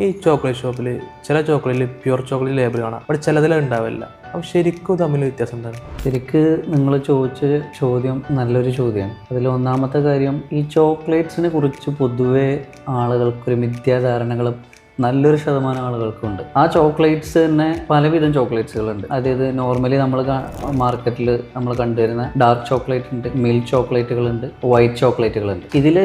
ഈ ചോക്ലേറ്റ് ഷോപ്പിൽ ചില ചോക്ലേറ്റിൽ പ്യുവർ ചോക്ലേറ്റ് ലേബിൾ കാണാം, അവിടെ ചിലതിൽ ഉണ്ടാവില്ല. അപ്പോൾ ശരിക്കും തമ്മിൽ വ്യത്യാസം എന്താണ്? ശരിക്ക് നിങ്ങൾ ചോദിച്ച ചോദ്യം നല്ലൊരു ചോദ്യമാണ്. അതിൽ ഒന്നാമത്തെ കാര്യം, ഈ ചോക്ലേറ്റ്സിനെ കുറിച്ച് പൊതുവെ ആളുകൾക്കൊരു മിഥ്യാധാരണകളും നല്ലൊരു ശതമാനം ആളുകൾക്കുണ്ട്. ആ ചോക്ലേറ്റ്സ് തന്നെ പലവിധം ചോക്ലേറ്റ്സുകളുണ്ട്. അതായത് നോർമലി നമ്മൾ മാർക്കറ്റിൽ നമ്മൾ കണ്ടുവരുന്ന ഡാർക്ക് ചോക്ലേറ്റ് ഉണ്ട്, മിൽക്ക് ചോക്ലേറ്റുകളുണ്ട്, വൈറ്റ് ചോക്ലേറ്റുകളുണ്ട്. ഇതിൽ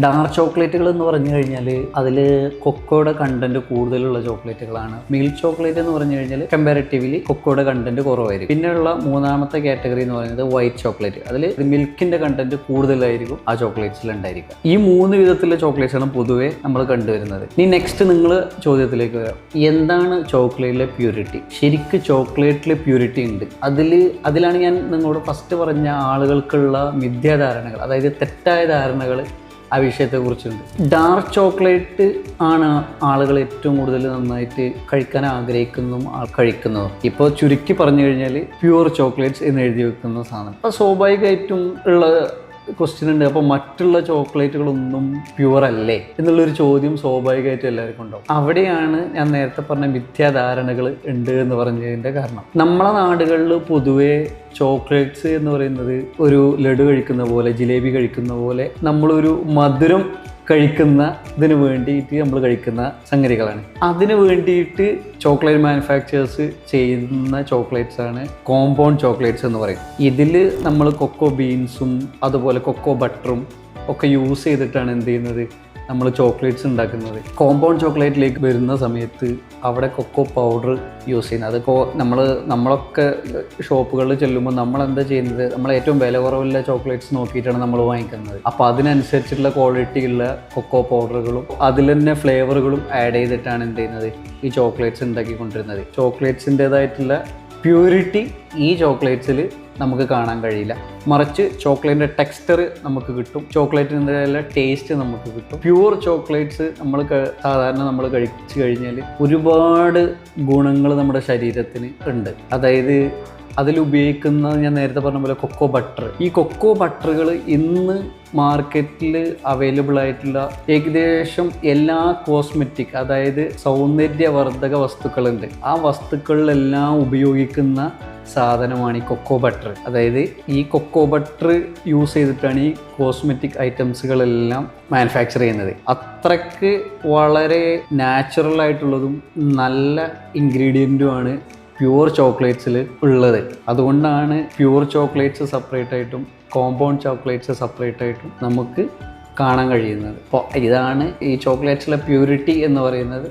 ഡാർക്ക് ചോക്ലേറ്റുകൾ എന്ന് പറഞ്ഞു കഴിഞ്ഞാൽ അതിൽ കൊക്കോയുടെ കണ്ടന്റ് കൂടുതലുള്ള ചോക്ലേറ്റുകളാണ്. മിൽക്ക് ചോക്ലേറ്റ് എന്ന് പറഞ്ഞു കഴിഞ്ഞാൽ കമ്പാരിറ്റീവ്ലി കൊക്കോയുടെ കണ്ടന്റ് കുറവായിരിക്കും. പിന്നെയുള്ള മൂന്നാമത്തെ കാറ്റഗറി എന്ന് പറയുന്നത് വൈറ്റ് ചോക്ലേറ്റ്. അതിൽ മിൽക്കിന്റെ കണ്ടന്റ് കൂടുതലായിരിക്കും ആ ചോക്ലേറ്റ്സിൽ ഉണ്ടായിരിക്കുക. ഈ മൂന്ന് വിധത്തിലുള്ള ചോക്ലേറ്റ്സാണ് പൊതുവെ നമ്മൾ കണ്ടുവരുന്നത്. ഇനി നെക്സ്റ്റ് നിങ്ങൾ ചോദ്യത്തിലേക്ക് വരാം, എന്താണ് ചോക്ലേറ്റിലെ പ്യൂരിറ്റി? ശരിക്കും ചോക്ലേറ്റിൽ പ്യൂരിറ്റി ഉണ്ട്. അതിലാണ് ഞാൻ നിങ്ങളോട് ഫസ്റ്റ് പറഞ്ഞ ആളുകൾക്കുള്ള മിഥ്യാധാരണകൾ, അതായത് തെറ്റായ ധാരണകൾ ആ വിഷയത്തെക്കുറിച്ചുണ്ട്. ഡാർക്ക് ചോക്ലേറ്റ് ആണ് ആളുകൾ ഏറ്റവും കൂടുതൽ നന്നായിട്ട് കഴിക്കാൻ ആഗ്രഹിക്കുന്നതും കഴിക്കുന്നതും. ഇപ്പോൾ ചുരുക്കി പറഞ്ഞു കഴിഞ്ഞാൽ പ്യുവർ ചോക്ലേറ്റ്സ് എന്ന് എഴുതി വെക്കുന്ന സാധനം. അപ്പോൾ സ്വാഭാവികമായിട്ടും ഉള്ള ക്വസ്റ്റ്യൻ ഉണ്ട്, അപ്പോൾ മറ്റുള്ള ചോക്ലേറ്റുകളൊന്നും പ്യുവർ അല്ലേ എന്നുള്ളൊരു ചോദ്യം സ്വാഭാവികമായിട്ടും എല്ലാവർക്കും ഉണ്ടാവും. അവിടെയാണ് ഞാൻ നേരത്തെ പറഞ്ഞ മിഥ്യാധാരണകൾ ഉണ്ട് എന്ന് പറഞ്ഞതിൻ്റെ കാരണം. നമ്മളെ നാടുകളിൽ പൊതുവേ ചോക്ലേറ്റ്സ് എന്ന് പറയുന്നത് ഒരു ലഡു കഴിക്കുന്ന പോലെ, ജിലേബി കഴിക്കുന്ന പോലെ നമ്മളൊരു മധുരം കഴിക്കുന്നതിന് വേണ്ടിയിട്ട് നമ്മൾ കഴിക്കുന്ന സംഗതികളാണ്. അതിന് വേണ്ടിയിട്ട് ചോക്ലേറ്റ് മാനുഫാക്ചേഴ്സ് ചെയ്യുന്ന ചോക്ലേറ്റ്സ് ആണ് കോമ്പൗണ്ട് ചോക്ലേറ്റ്സ് എന്ന് പറയും. ഇതിൽ നമ്മൾ കൊക്കോ ബീൻസും അതുപോലെ കൊക്കോ ബട്ടറും ഒക്കെ യൂസ് ചെയ്തിട്ടാണ് എന്ത് ചെയ്യുന്നത്, നമ്മൾ ചോക്ലേറ്റ്സ് ഉണ്ടാക്കുന്നത്. കോമ്പൗണ്ട് ചോക്ലേറ്റിലേക്ക് വരുന്ന സമയത്ത് അവിടെ കൊക്കോ പൗഡർ യൂസ് ചെയ്യുന്നത്. അത് നമ്മളൊക്കെ ഷോപ്പുകളിൽ ചെല്ലുമ്പോൾ നമ്മൾ എന്താ ചെയ്യുന്നത്, നമ്മൾ ഏറ്റവും വില കുറവുള്ള ചോക്ലേറ്റ്സ് നോക്കിയിട്ടാണ് നമ്മൾ വാങ്ങിക്കുന്നത്. അപ്പോൾ അതിനനുസരിച്ചുള്ള ക്വാളിറ്റിയുള്ള കൊക്കോ പൗഡറുകളും അതിൽ തന്നെ ഫ്ലേവറുകളും ആഡ് ചെയ്തിട്ടാണ് എന്ത് ചെയ്യുന്നത്, ഈ ചോക്ലേറ്റ്സ് ഉണ്ടാക്കിക്കൊണ്ടിരുന്നത്. ചോക്ലേറ്റ്സിൻ്റേതായിട്ടുള്ള പ്യൂരിറ്റി ഈ ചോക്ലേറ്റ്സിൽ നമുക്ക് കാണാൻ കഴിയില്ല. മറിച്ച് ചോക്ലേറ്റിൻ്റെ ടെക്സ്ചർ നമുക്ക് കിട്ടും, ചോക്ലേറ്റിൻ്റെ ടേസ്റ്റ് നമുക്ക് കിട്ടും. പ്യുവർ ചോക്ലേറ്റ്സ് സാധാരണ നമ്മൾ കഴിച്ചു കഴിഞ്ഞാൽ ഒരുപാട് ഗുണങ്ങൾ നമ്മുടെ ശരീരത്തിന് ഉണ്ട്. അതായത് അതിലുപയോഗിക്കുന്ന, ഞാൻ നേരത്തെ പറഞ്ഞ പോലെ കൊക്കോ ബട്ടർ. ഈ കൊക്കോ ബട്ടറുകൾ ഇന്ന് മാർക്കറ്റിൽ അവൈലബിൾ ആയിട്ടുള്ള ഏകദേശം എല്ലാ കോസ്മെറ്റിക്, അതായത് സൗന്ദര്യവർദ്ധക വസ്തുക്കളുണ്ട്, ആ വസ്തുക്കളിലെല്ലാം ഉപയോഗിക്കുന്ന സാധനമാണ് ഈ കൊക്കോ ബട്ടർ. അതായത് ഈ കൊക്കോ ബട്ടർ യൂസ് ചെയ്തിട്ടാണ് ഈ കോസ്മെറ്റിക് ഐറ്റംസുകളെല്ലാം മാനുഫാക്ചർ ചെയ്യുന്നത്. അത്രയ്ക്ക് വളരെ നാച്ചുറൽ ആയിട്ടുള്ളതും നല്ല ഇൻഗ്രീഡിയൻറ്റുമാണ് പ്യുവർ ചോക്ലേറ്റ്സിൽ ഉള്ളത്. അതുകൊണ്ടാണ് പ്യുവർ ചോക്ലേറ്റ്സ് സെപ്പറേറ്റ് ആയിട്ടും കോമ്പൗണ്ട് ചോക്ലേറ്റ്സ് സെപ്പറേറ്റ് ആയിട്ടും നമുക്ക് കാണാൻ കഴിയുന്നത്. അപ്പോൾ ഇതാണ് ഈ ചോക്ലേറ്റ്സിലെ പ്യൂരിറ്റി എന്ന് പറയുന്നത്.